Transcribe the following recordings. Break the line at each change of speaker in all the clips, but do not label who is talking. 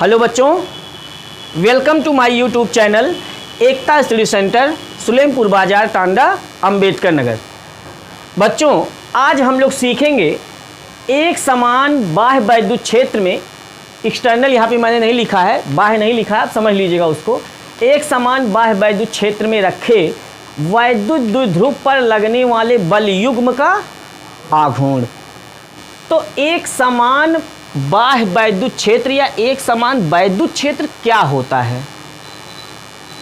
Hello बच्चों, welcome to my YouTube channel Ekta study centre, Sulempur Bazar, Tanda, Ambedkar Nagar. बच्चों, आज हम लोग सीखेंगे एक समान बाह्य वैद्युत क्षेत्र में, एक्सटर्नल यहाँ पे मैंने नहीं लिखा है, बाह्य नहीं लिखा है, आप समझ लीजिएगा उसको। एक समान बाह्य वैद्युत क्षेत्र में रखे वैद्युत द्विध्रुव पर लगने वाले बल युग्म का आघूर्ण। तो एक समान बाह्य वैद्युत क्षेत्र या एक समान वैद्युत क्षेत्र क्या होता है?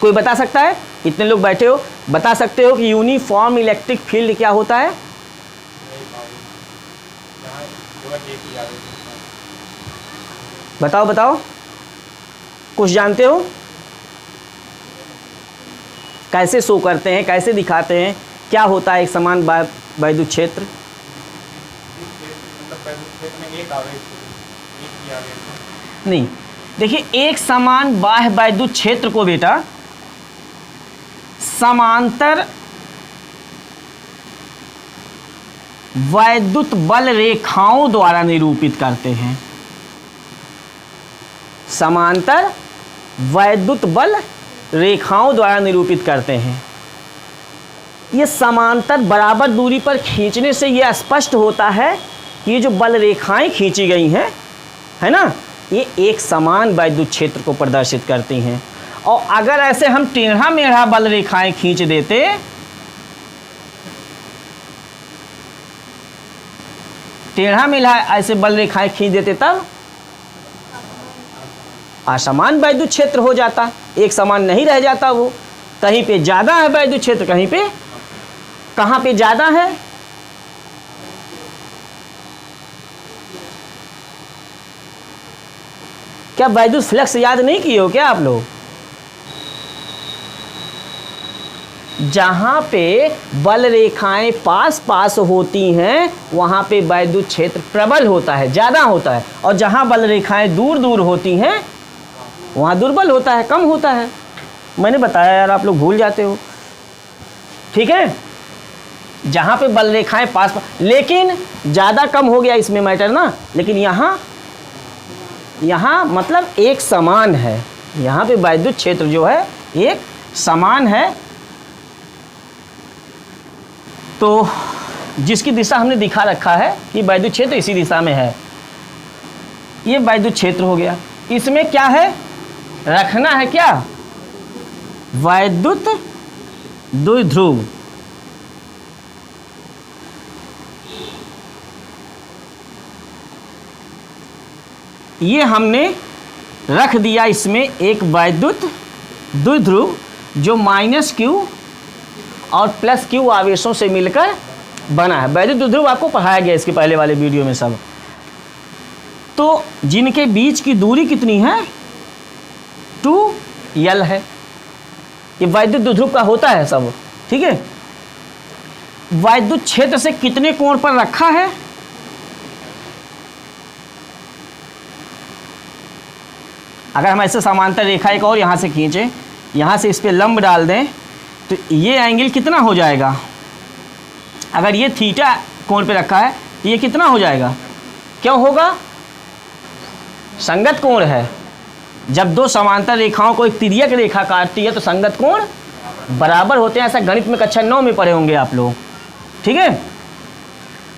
कोई बता सकता है? इतने लोग बैठे हो, बता सकते हो कि यूनिफॉर्म इलेक्ट्रिक फील्ड क्या होता है? बताओ बताओ, कुछ जानते हो? कैसे शो करते हैं, कैसे दिखाते हैं, क्या होता है एक समान वैद्युत क्षेत्र? नहीं, देखिए, एक समान बाह्य वैद्युत क्षेत्र को बेटा समांतर वैद्युत बल रेखाओं द्वारा निरूपित करते हैं। समांतर वैद्युत बल रेखाओं द्वारा निरूपित करते हैं। ये समांतर बराबर दूरी पर खींचने से यह स्पष्ट होता है कि ये जो बल रेखाएं खींची गई हैं, है ना, ये एक समान वैद्युत क्षेत्र को प्रदर्शित करती हैं। और अगर ऐसे हम टेढ़ा मेढ़ा बल रेखाएं खींच देते, टेढ़ा मेढ़ा ऐसे बल रेखाएं खींच देते, तब असमान वैद्युत क्षेत्र हो जाता, एक समान नहीं रह जाता। वो कहीं पे ज्यादा है वैद्युत क्षेत्र, कहीं पे, कहां पे ज्यादा है? क्या वैद्युत फ्लक्स याद नहीं किए हो क्या आप लोग? जहां पे बल रेखाएं पास पास होती हैं वहां पे वैद्युत क्षेत्र प्रबल होता है, ज्यादा होता है, और जहां बल रेखाएं दूर दूर होती हैं वहां दुर्बल होता है, कम होता है। मैंने बताया यार, आप लोग भूल जाते हो। ठीक है, जहां पे बल रेखाएं पास पास, लेकिन ज्यादा कम हो गया इसमें मैटर ना, लेकिन यहां मतलब एक समान है। यहां पे वैद्युत क्षेत्र जो है एक समान है। तो जिसकी दिशा हमने दिखा रखा है कि वैद्युत क्षेत्र इसी दिशा में है, ये वैद्युत क्षेत्र हो गया। इसमें क्या है, रखना है क्या? वैद्युत द्विध्रुव। ये हमने रख दिया इसमें एक वैद्युत द्विध्रुव जो -Q और +Q आवेशों से मिलकर बना है। वैद्युत द्विध्रुव आपको पढ़ाया गया इसके पहले वाले वीडियो में सब। तो जिनके बीच की दूरी कितनी है? 2L है। ये वैद्युत द्विध्रुव का होता है सब। ठीक है, वैद्युत क्षेत्र से कितने कोण पर रखा है? अगर हम ऐसे समांतर रेखा एक और यहां से खींचें, यहां से इस पे लंब डाल दें, तो ये एंगल कितना हो जाएगा? अगर ये थीटा कोण पे रखा है तो ये कितना हो जाएगा? क्यों होगा? संगत कोण है। जब दो समांतर रेखाओं को एक तिर्यक रेखा काटती है तो संगत कोण बराबर होते हैं। ऐसा गणित में कक्षा 9 में पढ़े होंगे आप लोग। ठीक है,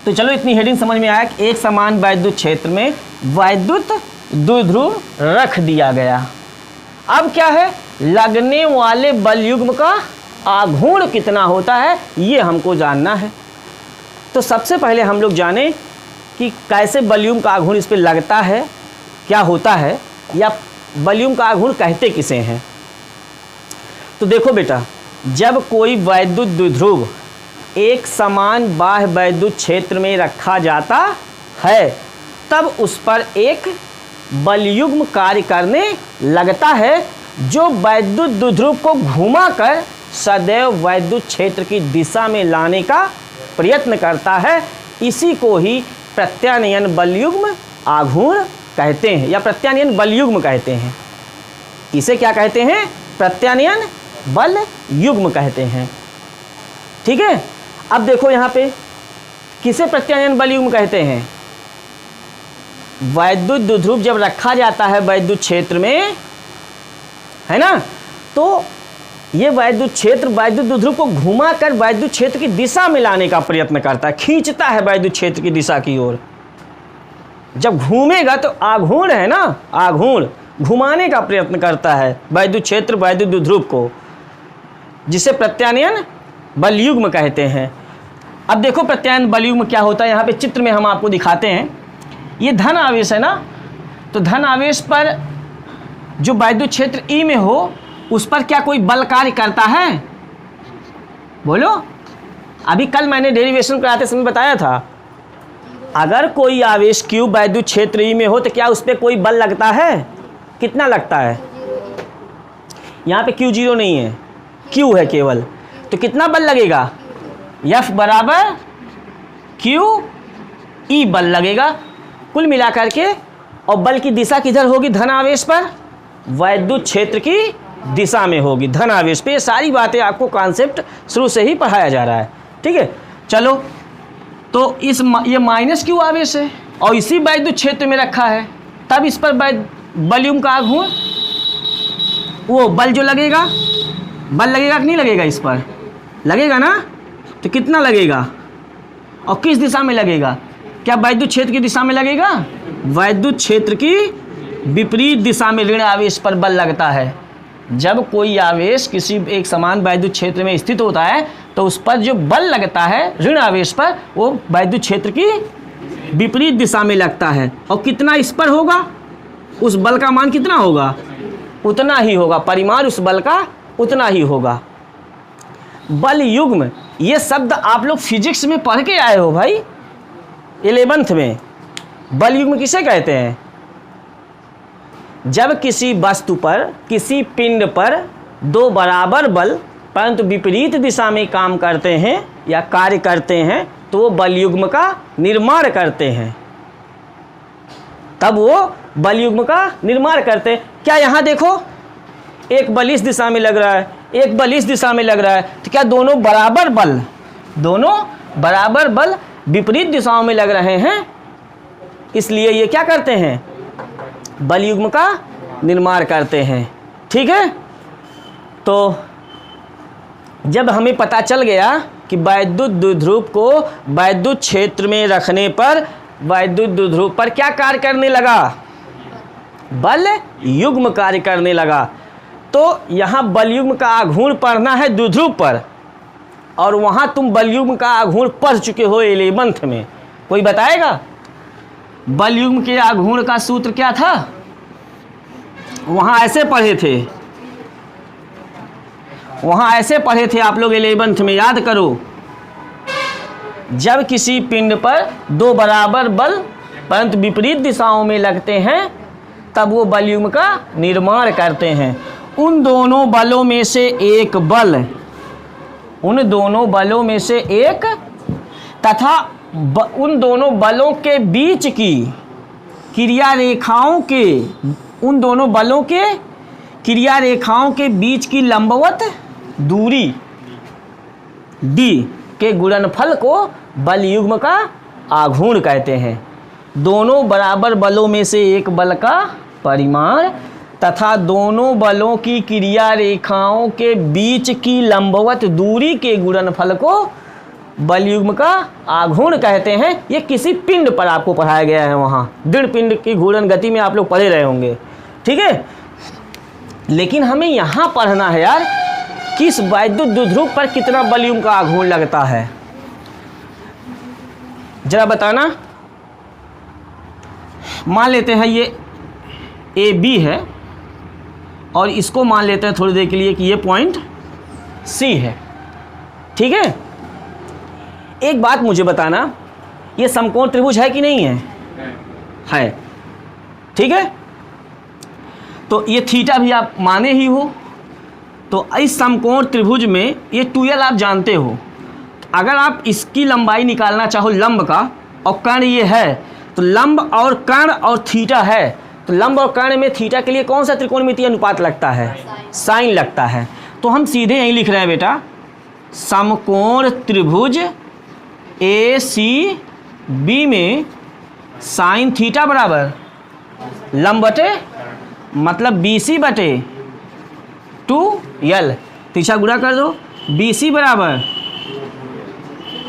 तो चलो इतनी हेडिंग समझ में आया कि एक समान वैद्युत क्षेत्र में वैद्युत द्विध्रुव रख दिया गया। अब क्या है, लगने वाले बल युग्म का आघूर्ण कितना होता है ये हमको जानना है। तो सबसे पहले हम लोग जाने कि कैसे बल युग्म का आघूर्ण इस पे लगता है, क्या होता है, या बल युग्म का आघूर्ण कहते किसे हैं। तो देखो बेटा, जब कोई वैद्युत द्विध्रुव एक समान बाह्य वैद्युत क्षेत्र में रखा जाता है तब उस पर एक बल युग्म कार्य करने लगता है जो वैद्युत द्विध्रुव को घुमाकर सदैव वैद्युत क्षेत्र की दिशा में लाने का प्रयत्न करता है। इसी को ही प्रत्यानयन बल युग्म आघूर्ण कहते हैं या प्रत्यानयन बल युग्म कहते हैं। इसे क्या कहते हैं? प्रत्यानयन बल युग्म कहते हैं। ठीक है, अब देखो यहाँ पे किसे प्रत्यानयन बल युग्म कहते हैं? वैद्युत द्विध्रुव जब रखा जाता है वैद्युत क्षेत्र में, है ना, तो ये वैद्युत क्षेत्र वैद्युत द्विध्रुव को घुमाकर वैद्युत क्षेत्र की दिशा में लाने का प्रयत्न करता है, खींचता है वैद्युत क्षेत्र की दिशा की ओर। जब घूमेगा तो आघूर्ण है ना, आघूर्ण घुमाने का प्रयत्न करता है वैद्युत क्षेत्र वैद्युत द्विध्रुव को, जिसे प्रत्यानयन बलयुग्म कहते हैं। अब देखो प्रत्यानयन बलयुग्म क्या होता है, यहाँ पे चित्र में हम आपको दिखाते हैं। ये धन आवेश है ना, तो धन आवेश पर जो वैद्युत क्षेत्र ई में हो उस पर क्या कोई बल कार्य करता है? बोलो। अभी कल मैंने डेरिवेशन कराते समय बताया था, अगर कोई आवेश Q वैद्युत क्षेत्र ई में हो तो क्या उस पर कोई बल लगता है? कितना लगता है? यहाँ पे Q जीरो नहीं है, Q है केवल, तो कितना बल लगेगा? F बराबर Q E बल लगेगा कुल मिलाकर के। और बल की दिशा किधर होगी? धन आवेश पर, वैद्युत क्षेत्र की दिशा में होगी, धन आवेश पे। ये सारी बातें आपको कॉन्सेप्ट शुरू से ही पढ़ाया जा रहा है, ठीक है। चलो, तो ये माइनस Q आवेश है और इसी वैद्युत क्षेत्र में रखा है, तब इस पर बलयुग्म का आघूर्ण, वो बल जो लगेगा, बल लगेगा कि नहीं लगेगा? इस पर लगेगा ना, तो कितना लगेगा और किस दिशा में लगेगा? क्या वैद्युत क्षेत्र की दिशा में लगेगा? वैद्युत क्षेत्र की विपरीत दिशा में ऋण आवेश पर बल लगता है। जब कोई आवेश किसी एक समान वैद्युत क्षेत्र में स्थित होता है तो उस पर जो बल लगता है ऋण आवेश पर, वो वैद्युत क्षेत्र की विपरीत दिशा में लगता है। और कितना इस पर होगा? उस बल का मान कितना होगा? उतना ही होगा, परिमाण उस बल का उतना ही होगा। बल युग्म, ये शब्द आप लोग फिजिक्स में पढ़ के आए हो भाई, 11th में। बल युग्म किसे कहते हैं? जब किसी वस्तु पर, किसी पिंड पर दो बराबर बल परंतु विपरीत दिशा में काम करते हैं या कार्य करते हैं तो वो बल युग्म का निर्माण करते हैं, तब वो बल युग्म का निर्माण करते हैं। क्या यहाँ देखो, एक बल इस दिशा में लग रहा है, एक बल इस दिशा में लग रहा है, तो क्या दोनों बराबर बल, दोनों बराबर बल विपरीत दिशाओं में लग रहे हैं, इसलिए ये क्या करते हैं? बल युग्म का निर्माण करते हैं, ठीक है। तो जब हमें पता चल गया कि वैद्युत द्विध्रुव को वैद्युत क्षेत्र में रखने पर वैद्युत द्विध्रुव पर क्या कार्य करने लगा? बल युग्म कार्य करने लगा। तो यहाँ बल युग्म का आघूर्ण पढ़ना है द्विध्रुव पर, और वहाँ तुम बल युग्म का आघूर्ण पढ़ चुके हो 11th में। कोई बताएगा बल युग्म के आघूर्ण का सूत्र क्या था? वहाँ ऐसे पढ़े थे, वहाँ ऐसे पढ़े थे आप लोग 11th में, याद करो। जब किसी पिंड पर दो बराबर बल परंतु विपरीत दिशाओं में लगते हैं तब वो बल युग्म का निर्माण करते हैं। उन दोनों बलों में से एक बल, उन दोनों बलों में से एक तथा उन दोनों बलों के बीच की क्रिया रेखाओं के, उन दोनों बलों के क्रिया रेखाओं के बीच की लंबवत दूरी d के गुणनफल को बल युग्म का आघूर्ण कहते हैं। दोनों बराबर बलों में से एक बल का परिमाण तथा दोनों बलों की क्रिया रेखाओं के बीच की लंबवत दूरी के गुणनफल को बल युग्म का आघूर्ण कहते हैं। ये किसी पिंड पर आपको पढ़ाया गया है, वहाँ दृढ़ पिंड की घूर्णन गति में आप लोग पढ़े रहे होंगे, ठीक है। लेकिन हमें यहाँ पढ़ना है यार, किस वैद्युत द्विध्रुव पर कितना बल युग्म का आघूर्ण लगता है, जरा बताना। मान लेते हैं ये AB है और इसको मान लेते हैं थोड़ी देर के लिए कि ये पॉइंट C है, ठीक है। एक बात मुझे बताना, ये समकोण त्रिभुज है कि नहीं है? है, ठीक है। तो ये थीटा भी आप माने ही हो, तो इस समकोण त्रिभुज में ये 2l आप जानते हो। अगर आप इसकी लंबाई निकालना चाहो लंब का, और कर्ण ये है, तो लंब और कर्ण और थीटा है, तो लंब और कर्ण में थीटा के लिए कौन सा त्रिकोणमितीय अनुपात लगता है? साइन लगता है। तो हम सीधे यहीं लिख रहे हैं बेटा, समकोण त्रिभुज ACB में साइन थीटा बराबर लंब बटे मतलब BC बटे 2L, पीछा गुणा कर दो, BC बराबर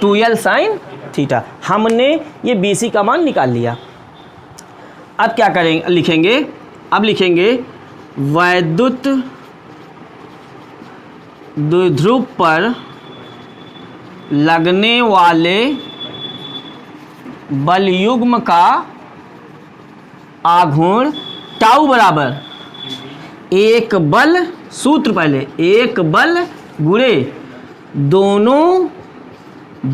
2L साइन थीटा। हमने ये BC का मान निकाल लिया। अब क्या करेंगे, लिखेंगे, अब लिखेंगे वैद्युत द्विध्रुव पर लगने वाले बलयुग्म का आघूर्ण टाउ बराबर एक बल, सूत्र पहले, एक बल गुणे दोनों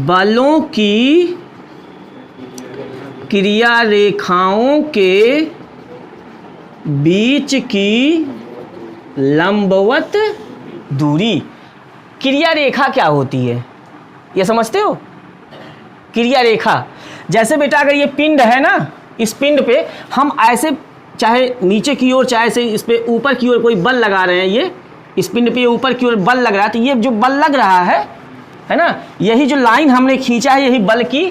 बलों की क्रिया रेखाओं के बीच की लंबवत दूरी। क्रिया रेखा क्या होती है ये समझते हो? क्रिया रेखा जैसे बेटा अगर ये पिंड है ना, इस पिंड पे हम ऐसे चाहे नीचे की ओर चाहे से इस पे ऊपर की ओर कोई बल लगा रहे हैं, ये इस पिंड पे ऊपर की ओर बल लग रहा है, तो ये जो बल लग रहा है ना, यही जो लाइन हमने खींचा है यही बल की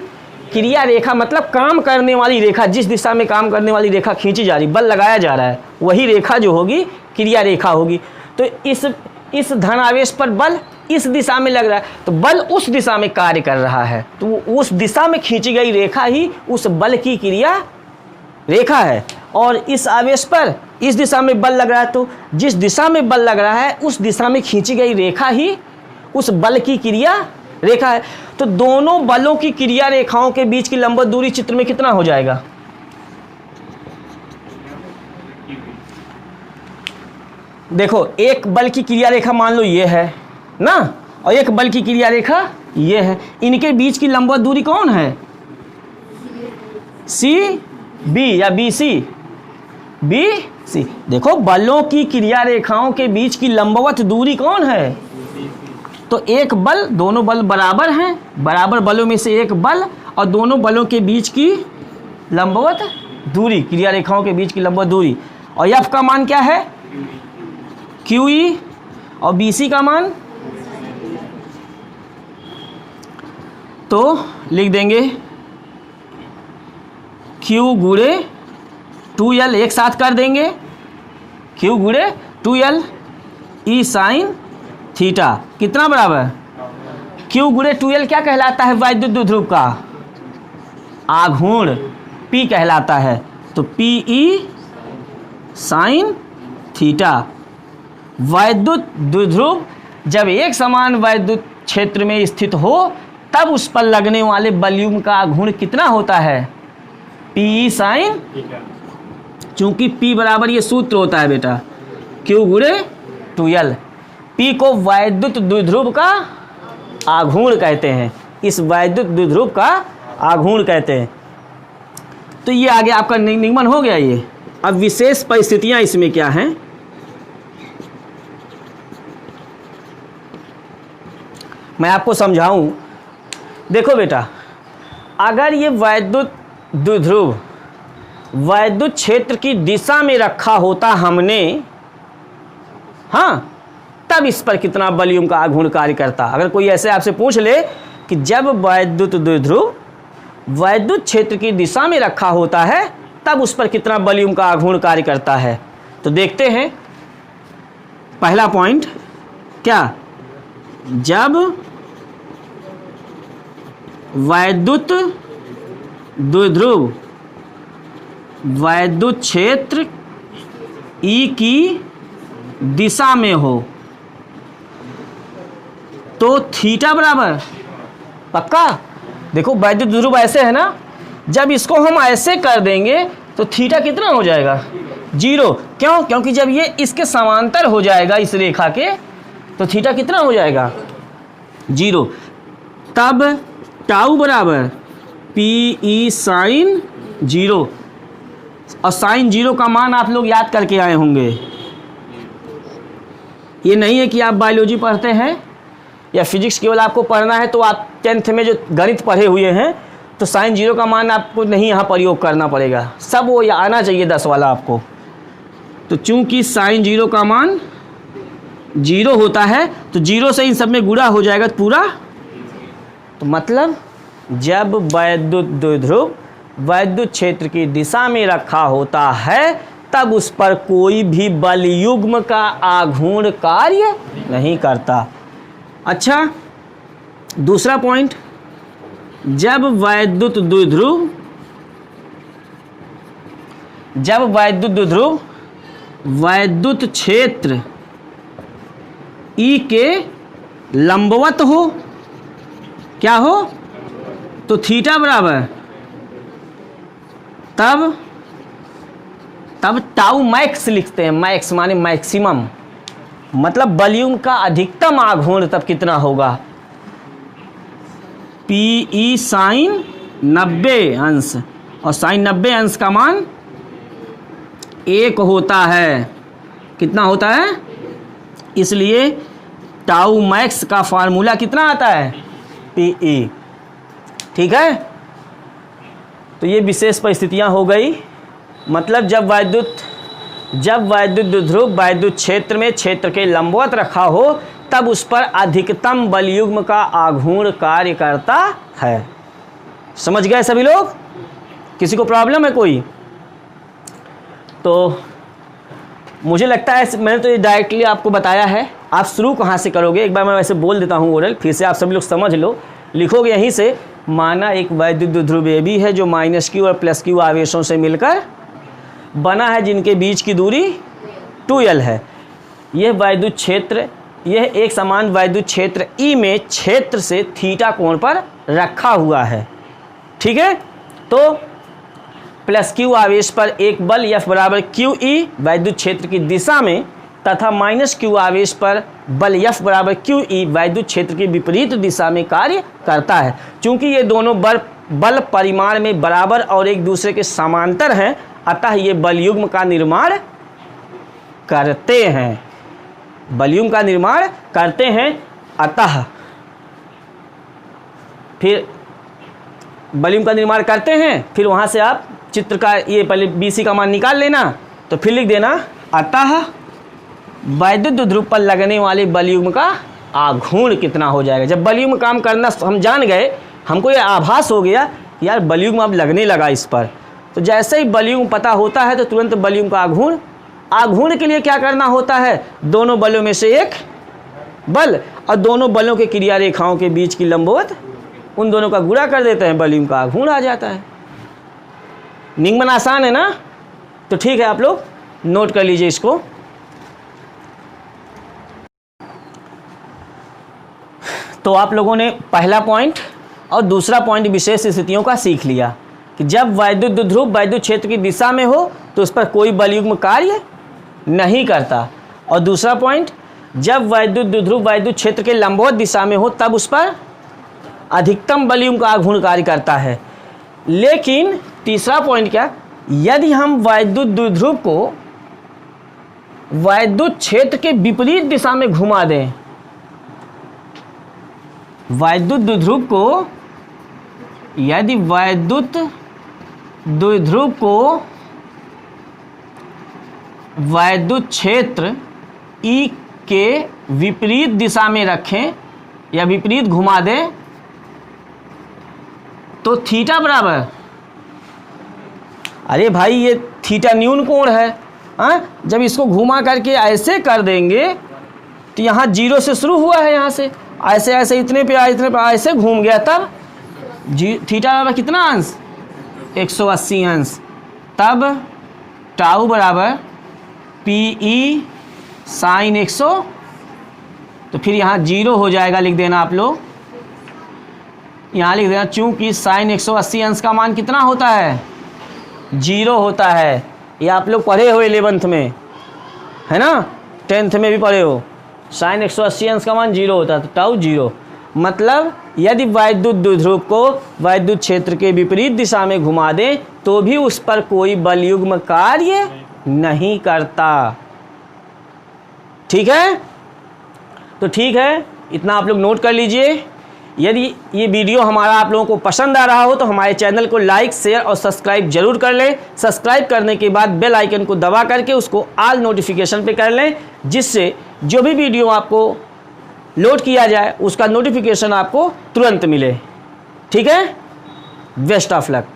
क्रिया रेखा, मतलब काम करने वाली रेखा, जिस दिशा में काम करने वाली रेखा खींची जा रही, बल लगाया जा रहा है, वही रेखा जो होगी क्रिया रेखा होगी। तो इस धनावेश पर बल इस दिशा में लग रहा है, तो बल उस दिशा में कार्य कर रहा है, तो उस दिशा में खींची गई रेखा ही उस बल की क्रिया रेखा है। और इस आवेश पर इस दिशा में बल लग रहा है, तो जिस दिशा में बल लग रहा है उस दिशा में खींची गई रेखा ही उस बल की क्रिया रेखा है। तो दोनों बलों की क्रिया रेखाओं के बीच की लंबवत दूरी चित्र में कितना हो जाएगा? देखो, एक बल की क्रिया रेखा मान लो ये है ना, और एक बल की क्रिया रेखा ये है, इनके बीच की लंबवत दूरी कौन है? CB या BC? BC। देखो, बलों की क्रिया रेखाओं के बीच की लंबवत दूरी कौन है? तो एक बल, दोनों बल बराबर हैं, बराबर बलों में से एक बल और दोनों बलों के बीच की लंबवत दूरी, क्रिया रेखाओं के बीच की लंबवत दूरी। और F का मान क्या है? QE। और BC का मान तो लिख देंगे Q गुणे 2L, एक साथ कर देंगे, Q गुणे 2L E साइन थीटा कितना बराबर? Q गुणे 2L क्या कहलाता है? वैद्युत द्विध्रुव का आघूर्ण P कहलाता है, तो PE साइन थीटा। वैद्युत द्विध्रुव जब एक समान वैद्युत क्षेत्र में स्थित हो तब उस पर लगने वाले बलयुग्म का आघूर्ण कितना होता है? PE साइन, चूंकि P बराबर ये सूत्र होता है बेटा, Q गुणे 2L। P को वैद्युत द्विध्रुव का आघूर्ण कहते हैं, इस वैद्युत द्विध्रुव का आघूर्ण कहते हैं। तो ये आगे आपका निगमन हो गया ये। अब विशेष परिस्थितियां इसमें क्या हैं? मैं आपको समझाऊं। देखो बेटा, अगर ये वैद्युत द्विध्रुव वैद्युत क्षेत्र की दिशा में रखा होता हमने, हाँ, तब इस पर कितना बलयुग्म का आघूर्ण कार्य करता। अगर कोई ऐसे आपसे पूछ ले कि जब वैद्युत द्विध्रुव वैद्युत क्षेत्र की दिशा में रखा होता है तब उस पर कितना बलयुग्म का आघूर्ण कार्य करता है, तो देखते हैं। पहला पॉइंट क्या? जब वैद्युत द्विध्रुव वैद्युत क्षेत्र E की दिशा में हो तो थीटा बराबर, पक्का? देखो, वैद्युत द्विध्रुव ऐसे है ना, जब इसको हम ऐसे कर देंगे तो थीटा कितना हो जाएगा? 0। क्यों? क्योंकि जब ये इसके समांतर हो जाएगा इस रेखा के, तो थीटा कितना हो जाएगा? 0। तब टाउ बराबर PE साइन 0। और साइन 0 का मान आप लोग याद करके आए होंगे। ये नहीं है कि आप बायोलॉजी पढ़ते हैं या फिजिक्स केवल आपको पढ़ना है तो आप 10th में जो गणित पढ़े हुए हैं तो साइन 0 का मान आपको नहीं यहाँ प्रयोग करना पड़ेगा, सब वो आना चाहिए 10 वाला आपको। तो चूंकि साइन 0 का मान 0 होता है तो 0 से इन सब में गुणा हो जाएगा पूरा। तो मतलब जब वैद्युत द्विध्रुव वैद्युत क्षेत्र की दिशा में रखा होता है तब उस पर कोई भी बल युग्म का आघूर्ण कार्य नहीं करता। अच्छा, दूसरा पॉइंट, जब वैद्युत द्विध्रुव वैद्युत क्षेत्र E के लंबवत हो, क्या हो, तो थीटा बराबर तब टाउ मैक्स लिखते हैं। मैक्स माने मैक्सिमम, मतलब बलयुग्म का अधिकतम आघूर्ण तब कितना होगा, PE साइन 90 अंश, और साइन 90 अंश का मान 1 होता है। कितना होता है, इसलिए टाउ मैक्स का फार्मूला कितना आता है, PE। ठीक है, तो ये विशेष परिस्थितियां हो गई। मतलब जब वैद्युत द्विध्रुव वैद्युत क्षेत्र में क्षेत्र के लंबवत रखा हो तब उस पर अधिकतम बलयुग्म का आघूर्ण कार्य करता है। समझ गए सभी लोग? किसी को प्रॉब्लम है कोई? तो मुझे लगता है मैंने तो ये डायरेक्टली आपको बताया है, आप शुरू कहाँ से करोगे एक बार मैं वैसे बोल देता हूँ ओरल, फिर से आप सभी लोग समझ लो। लिखोगे यहीं से, माना एक वैद्युत द्विध्रुव AB है जो -Q और +Q आवेशों से मिलकर बना है, जिनके बीच की दूरी 2L है। यह वैद्युत क्षेत्र, यह एक समान वैद्युत क्षेत्र E में क्षेत्र से थीटा कोण पर रखा हुआ है। ठीक है, तो +Q आवेश पर एक बल F बराबर QE वैद्युत क्षेत्र की दिशा में तथा -Q आवेश पर बल F बराबर QE वैद्युत क्षेत्र की विपरीत दिशा में कार्य करता है। चूंकि ये दोनों बल परिमाण में बराबर और एक दूसरे के समांतर हैं, अतः ये बलयुग्म का निर्माण करते हैं। बलयुग्म का निर्माण करते हैं, अतः फिर बलयुग्म का निर्माण करते हैं, फिर वहाँ से आप चित्र का ये पहले BC का मान निकाल लेना, तो फिर लिख देना अतः वैद्युत द्विध्रुव पर लगने वाले बलयुग्म का आघूर्ण कितना हो जाएगा। जब बलयुग्म काम करना हम जान गए, हमको ये आभास हो गया कि यार बलयुग्म अब लगने लगा इस पर, तो जैसे ही बलयुग्म पता होता है तो तुरंत बलयुग्म का आघूर्ण के लिए क्या करना होता है, दोनों बलों में से एक बल और दोनों बलों के क्रिया रेखाओं के बीच की लंबवत, उन दोनों का गुणा कर देते हैं, बलयुग्म का आघूर्ण आ जाता है। निगमन आसान है ना? तो ठीक है, आप लोग नोट कर लीजिए इसको। तो आप लोगों ने पहला पॉइंट और दूसरा पॉइंट विशेष स्थितियों का सीख लिया कि जब वैद्युत द्विध्रुव वैद्युत क्षेत्र की दिशा में हो तो उस पर कोई बलयुग्म कार्य नहीं करता, और दूसरा पॉइंट, जब वैद्युत द्विध्रुव वैद्युत क्षेत्र के लंबवत दिशा में हो तब उस पर अधिकतम बलयुग्म का आघूर्ण कार्य करता है। लेकिन तीसरा पॉइंट क्या, यदि हम वैद्युत द्विध्रुव को वैद्युत क्षेत्र के विपरीत दिशा में घुमा दें, वैद्युत द्विध्रुव को, यदि वैद्युत द्विध्रुव को वैद्युत क्षेत्र E के विपरीत दिशा में रखें या विपरीत घुमा दें, तो थीटा बराबर, अरे भाई ये थीटा न्यून कोण है, जब इसको घुमा करके ऐसे कर देंगे तो यहाँ 0 से शुरू हुआ है, यहाँ से ऐसे ऐसे इतने पे ऐसे घूम गया, तब थीटा बराबर कितना अंश, 180 अंश, तब टाउ बराबर PE साइन 100, तो फिर यहाँ 0 हो जाएगा, लिख देना आप लोग, यहाँ लिख देना, चूंकि साइन 180 अंश का मान कितना होता है, 0 होता है। ये आप लोग पढ़े हो 11th में, है ना, 10th में भी पढ़े हो, साइन 180 अंश का मान 0 होता है, तो टाउ 0। मतलब यदि वैद्युत द्विध्रुव को वैद्युत क्षेत्र के विपरीत दिशा में घुमा दें तो भी उस पर कोई बलयुग्म कार्य नहीं करता। ठीक है, तो ठीक है, इतना आप लोग नोट कर लीजिए। यदि ये वीडियो हमारा आप लोगों को पसंद आ रहा हो तो हमारे चैनल को लाइक, शेयर और सब्सक्राइब जरूर कर लें। सब्सक्राइब करने के बाद बेल आइकन को दबा करके उसको ऑल नोटिफिकेशन पे कर लें, जिससे जो भी वीडियो आपको लोड किया जाए उसका नोटिफिकेशन आपको तुरंत मिले। ठीक है, बेस्ट ऑफ लक।